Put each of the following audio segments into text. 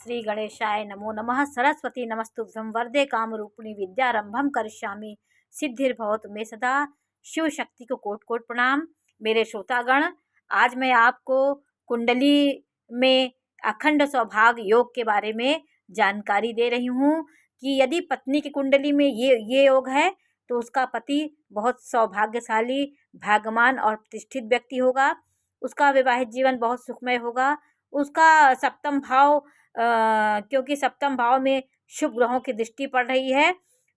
श्री गणेशाय नमो नमः। सरस्वती नमस्तुभ्यं वरदे कामरूपिणी विद्यारंभम करिष्यामि सिद्धिर्भवतु मे सदा। शिव शक्ति को कोटि कोटि प्रणाम। मेरे श्रोतागण, आज मैं आपको कुंडली में अखंड सौभाग्य योग के बारे में जानकारी दे रही हूँ कि यदि पत्नी की कुंडली में ये योग है तो उसका पति बहुत सौभाग्यशाली, भाग्यवान और प्रतिष्ठित व्यक्ति होगा। उसका वैवाहिक जीवन बहुत सुखमय होगा। उसका सप्तम भाव, क्योंकि सप्तम भाव में शुभ ग्रहों की दृष्टि पड़ रही है,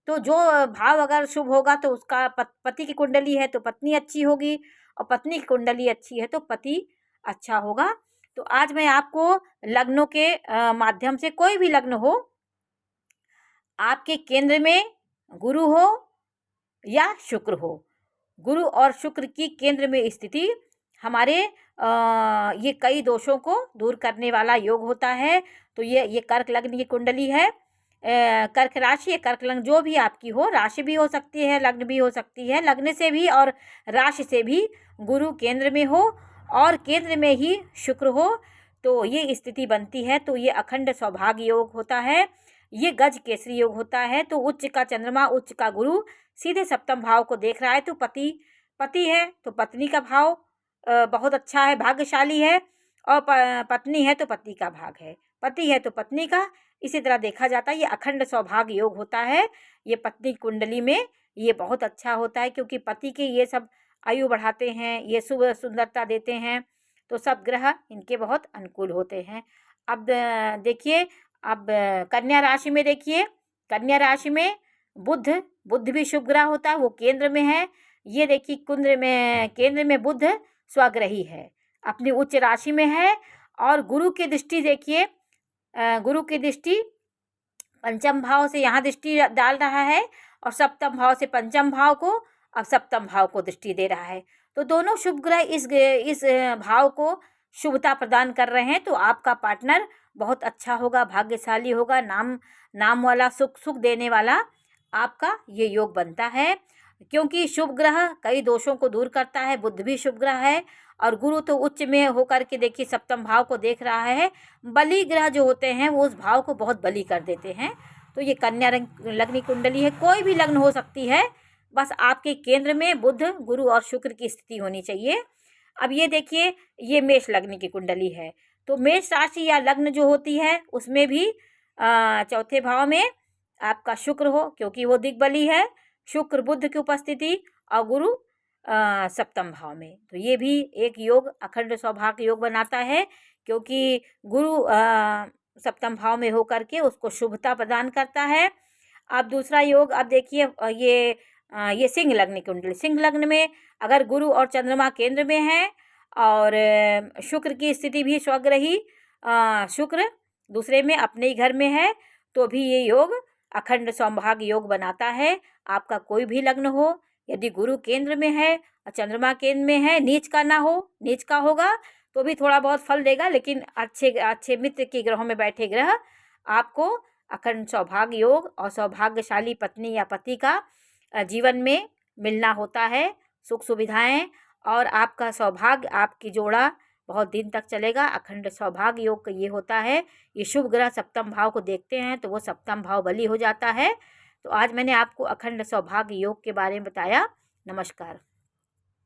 तो जो भाव अगर शुभ होगा तो उसका पति की कुंडली है तो पत्नी अच्छी होगी, और पत्नी की कुंडली अच्छी है तो पति अच्छा होगा। तो आज मैं आपको लग्नों के माध्यम से, कोई भी लग्न हो, आपके केंद्र में गुरु हो या शुक्र हो, गुरु और शुक्र की केंद्र में स्थिति हमारे ये कई दोषों को दूर करने वाला योग होता है। तो ये कर्क लग्न की कुंडली है। कर्क राशि या कर्क लग्न जो भी आपकी हो, राशि भी हो सकती है, लग्न भी हो सकती है। लग्न से भी और राशि से भी गुरु केंद्र में हो और केंद्र में ही शुक्र हो तो ये स्थिति बनती है। तो ये अखंड सौभाग्य योग होता है। ये गज केसरी योग होता है। तो उच्च का चंद्रमा, उच्च का गुरु सीधे सप्तम भाव को देख रहा है। तो पति है तो पत्नी का भाव बहुत अच्छा है, भाग्यशाली है, और पत्नी है तो पति का भाग है, पति है तो पत्नी का, इसी तरह देखा जाता है। ये अखंड सौभाग्य योग होता है। ये पत्नी कुंडली में ये बहुत अच्छा होता है, क्योंकि पति के ये सब आयु बढ़ाते हैं, ये शुभ सुंदरता देते हैं, तो सब ग्रह इनके बहुत अनुकूल होते हैं। अब देखिए, अब कन्या राशि में देखिए, कन्या राशि में बुध भी शुभ ग्रह होता है, वो केंद्र में है। ये देखिए केंद्र में बुध स्वग्रही है, अपनी उच्च राशि में है, और गुरु की दृष्टि देखिए, गुरु की दृष्टि पंचम भाव से यहाँ दृष्टि डाल रहा है, और सप्तम भाव से पंचम भाव को, अब सप्तम भाव को दृष्टि दे रहा है। तो दोनों शुभ ग्रह इस भाव को शुभता प्रदान कर रहे हैं। तो आपका पार्टनर बहुत अच्छा होगा, भाग्यशाली होगा, नाम वाला, सुख देने वाला आपका ये योग बनता है। क्योंकि शुभ ग्रह कई दोषों को दूर करता है। बुध भी शुभ ग्रह है, और गुरु तो उच्च में होकर के देखिए सप्तम भाव को देख रहा है। बली ग्रह जो होते हैं वो उस भाव को बहुत बली कर देते हैं। तो ये कन्या लग्न कुंडली है, कोई भी लग्न हो सकती है, बस आपके केंद्र में बुध, गुरु और शुक्र की स्थिति होनी चाहिए। अब ये देखिए, ये मेष लग्न की कुंडली है। तो मेष राशि या लग्न जो होती है उसमें भी चौथे भाव में आपका शुक्र हो, क्योंकि वो दिग्बली है। शुक्र बुध की उपस्थिति और गुरु सप्तम भाव में, तो ये भी एक योग अखंड सौभाग्य योग बनाता है, क्योंकि गुरु सप्तम भाव में होकर के उसको शुभता प्रदान करता है। अब दूसरा योग, अब देखिए, ये सिंह लग्न की कुंडली, सिंह लग्न में अगर गुरु और चंद्रमा केंद्र में है और शुक्र की स्थिति भी स्वग्रही, शुक्र दूसरे में अपने ही घर में है, तो भी ये योग अखंड सौभाग्य योग बनाता है। आपका कोई भी लग्न हो, यदि गुरु केंद्र में है और चंद्रमा केंद्र में है, नीच का ना हो, नीच का होगा तो भी थोड़ा बहुत फल देगा, लेकिन अच्छे मित्र के ग्रहों में बैठे ग्रह आपको अखंड सौभाग्य योग और सौभाग्यशाली पत्नी या पति का जीवन में मिलना होता है, सुख सुविधाएं, और आपका सौभाग्य, आपकी जोड़ा बहुत दिन तक चलेगा। अखंड सौभाग्य योग का ये होता है। ये शुभ ग्रह सप्तम भाव को देखते हैं तो वो सप्तम भाव बली हो जाता है। तो आज मैंने आपको अखंड सौभाग्य योग के बारे में बताया। नमस्कार।